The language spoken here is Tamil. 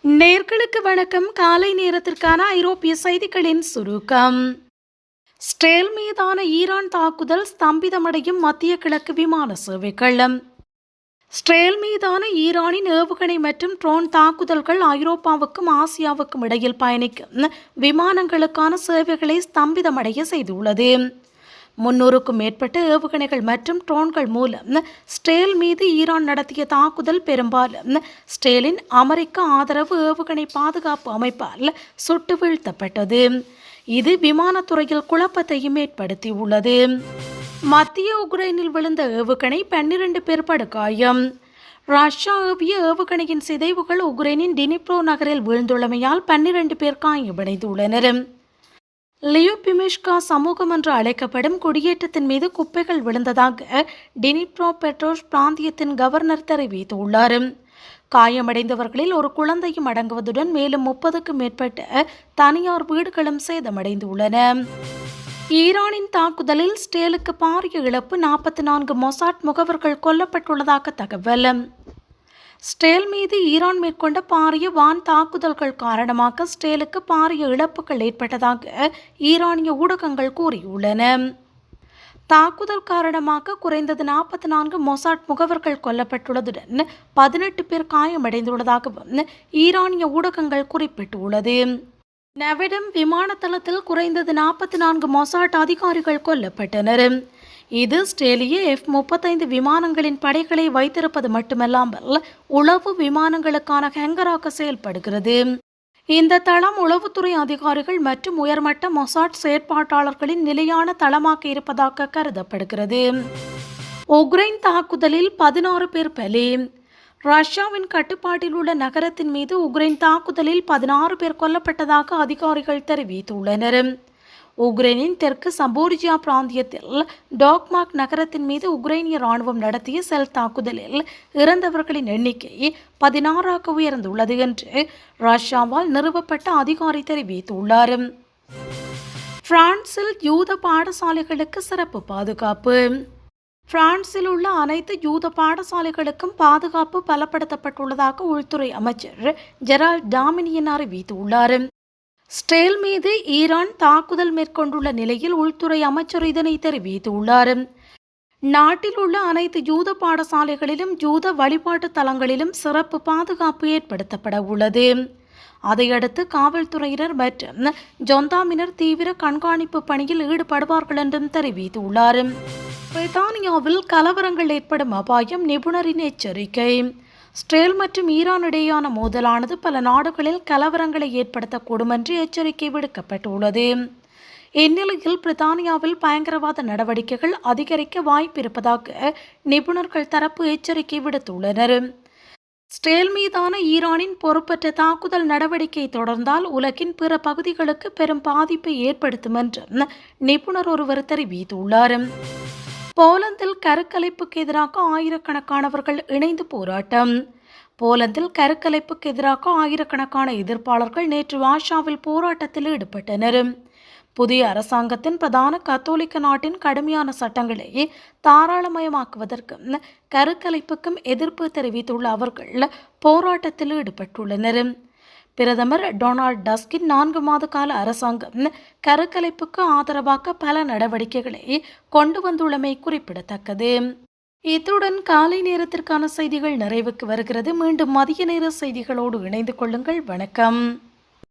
நேர்களுக்கு வணக்கம். காலை நேரத்திற்கான ஐரோப்பிய செய்திகளின் சுருக்கம். ஸ்டேல் மீதான ஈரான் தாக்குதல் ஸ்தம்பிதமடையும் மத்திய கிழக்கு விமான சேவைகள். ஸ்டேல் மீதான ஈரானின் ஏவுகணை மற்றும் ட்ரோன் தாக்குதல்கள் ஐரோப்பாவுக்கும் ஆசியாவுக்கும் இடையில் பயணிக்கும் விமானங்களுக்கான சேவைகளை ஸ்தம்பிதமடைய செய்துள்ளது. 300க்கும் மேற்பட்ட ஏவுகணைகள் மற்றும் ட்ரோன்கள் மூலம் ஸ்டேல் மீது ஈரான் நடத்திய தாக்குதல் பெரும்பாலும் ஸ்டேலின் அமெரிக்க ஆதரவு ஏவுகணை பாதுகாப்பு அமைப்பால் சுட்டு வீழ்த்தப்பட்டது. இது விமானத்துறையில் குழப்பத்தையும் ஏற்படுத்தியுள்ளது. மத்திய உக்ரைனில் விழுந்த ஏவுகணை 12 பேர் படுகாயம். ரஷ்யா ஏவிய ஏவுகணையின் சிதைவுகள் உக்ரைனின் டினிப்ரோ நகரில் வீழ்ந்துள்ளமையால் 12 பேர் காயமடைந்துள்ளனர். லியோபிமிஷ்கா சமூகம் என்று அழைக்கப்படும் குடியேற்றத்தின் மீது குப்பைகள் விழுந்ததாக டினிப்ரோ பெட்ரோஸ் பிராந்தியத்தின் கவர்னர் தெரிவித்துள்ளார். காயமடைந்தவர்களில் ஒரு குழந்தையும் அடங்குவதுடன் மேலும் 30க்கும் மேற்பட்ட தனியார் வீடுகளும் சேதமடைந்துள்ளன. ஈரானின் தாக்குதலில் ஸ்டேலுக்கு பாரிய இழப்பு, 44 மொசாட் முகவர்கள் கொல்லப்பட்டுள்ளதாக தகவல். ஸ்டேல் மீது ஈரான் மேற்கொண்ட பாரிய வான் தாக்குதல்கள் காரணமாக ஸ்டேலுக்கு பாரிய இழப்புகள் ஏற்பட்டதாக ஈரானிய ஊடகங்கள் கூறியுள்ளன. தாக்குதல் காரணமாக குறைந்தது 44 மொசாட் முகவர்கள் கொல்லப்பட்டுள்ளதுடன் 18 பேர் காயமடைந்துள்ளதாகவும் ஈரானிய ஊடகங்கள் குறிப்பிட்டுள்ளது. நெவெடம் விமான தளத்தில் குறைந்தது 44 மொசாட் அதிகாரிகள் கொல்லப்பட்டனர். இது ஸ்டேலிய F-35 விமானங்களின் படைகளை வைத்திருப்பது மட்டுமல்லாமல் உளவு விமானங்களுக்கான ஹேங்கராக செயல்படுகிறது. இந்த தளம் உளவுத்துறை அதிகாரிகள் மற்றும் உயர்மட்ட மொசாட் செயற்பாட்டாளர்களின் நிலையான தளமாக இருப்பதாக கருதப்படுகிறது. உக்ரைன் தாக்குதலில் 16 பேர் பலி. ரஷ்யாவின் கட்டுப்பாட்டில் உள்ள நகரத்தின் மீது உக்ரைன் தாக்குதலில் 16 பேர் கொல்லப்பட்டதாக அதிகாரிகள் தெரிவித்துள்ளனர். உக்ரைனின் தெற்கு சபோரிஜியா பிராந்தியத்தில் டாக்மாக் நகரத்தின் மீது உக்ரைனிய ராணுவம் நடத்திய செல் தாக்குதலில் இறந்தவர்களின் எண்ணிக்கை 16ஆக உயர்ந்துள்ளது என்று ரஷ்யாவால் நிறுவப்பட்ட அதிகாரி தெரிவித்துள்ளார். பிரான்சில் யூத பாடசாலைகளுக்கு சிறப்பு பாதுகாப்பு. பிரான்சில் உள்ள அனைத்து யூத பாடசாலைகளுக்கும் பாதுகாப்பு பலப்படுத்தப்பட்டுள்ளதாக உள்துறை அமைச்சர் ஜெரால்ட் டாமினியன் அறிவித்துள்ளார். ஸ்டேல் மீது ஈரான் தாக்குதல் மேற்கொண்டுள்ள நிலையில் உள்துறை அமைச்சர் இதனை தெரிவித்துள்ளார். நாட்டில் உள்ள அனைத்து யூத பாடசாலைகளிலும் யூத வழிபாட்டு தலங்களிலும் சிறப்பு பாதுகாப்பு ஏற்படுத்தப்பட உள்ளது. அதையடுத்து காவல்துறையினர் மற்றும் ஜொந்தாமினர் தீவிர கண்காணிப்பு பணியில் ஈடுபடுவார்கள் என்றும் தெரிவித்துள்ளார். பிரித்தானியாவில் கலவரங்கள் ஏற்படும் அபாயம், நிபுணரின் எச்சரிக்கை. ஸ்டேல் மற்றும் ஈரான் இடையேயான மோதலானது பல நாடுகளில் கலவரங்களை ஏற்படுத்தக்கூடும் என்று எச்சரிக்கை விடுக்கப்பட்டுள்ளது. இந்நிலையில் பிரித்தானியாவில் பயங்கரவாத நடவடிக்கைகள் அதிகரிக்க வாய்ப்பு இருப்பதாக நிபுணர்கள் தரப்பு எச்சரிக்கை விடுத்துள்ளனர். ஸ்டேல் மீதான ஈரானின் பொறுப்பற்ற தாக்குதல் நடவடிக்கை தொடர்ந்தால் உலகின் பிற பகுதிகளுக்கு பெரும் பாதிப்பை ஏற்படுத்தும் என்று நிபுணர் ஒருவர் தெரிவித்துள்ளார். போலந்தில் கருக்கலைப்புக்கு எதிராக ஆயிரக்கணக்கானவர்கள் இணைந்து போராட்டம். போலந்தில் கருக்கலைப்புக்கு எதிராக ஆயிரக்கணக்கான எதிர்ப்பாளர்கள் நேற்று வார்ஷாவில் போராட்டத்தில் ஈடுபட்டனர். புதிய அரசாங்கத்தின் பிரதான கத்தோலிக்க நாட்டின் கடுமையான சட்டங்களை தாராளமயமாக்குவதற்கும் கருக்கலைப்புக்கும் எதிர்ப்பு தெரிவித்துள்ள அவர்கள் போராட்டத்தில் ஈடுபட்டுள்ளனர். பிரதமர் டொனால்ட் டஸ்கின் 4 மாத கால அரசாங்கம் கருக்கலைப்புக்கு ஆதரவாக பல நடவடிக்கைகளை கொண்டு வந்துள்ளமை குறிப்பிடத்தக்கது. இத்துடன் காலை நேரத்திற்கான செய்திகள் நிறைவுக்கு வருகிறது. மீண்டும் மதிய நேர செய்திகளோடு இணைந்து கொள்ளுங்கள். வணக்கம்.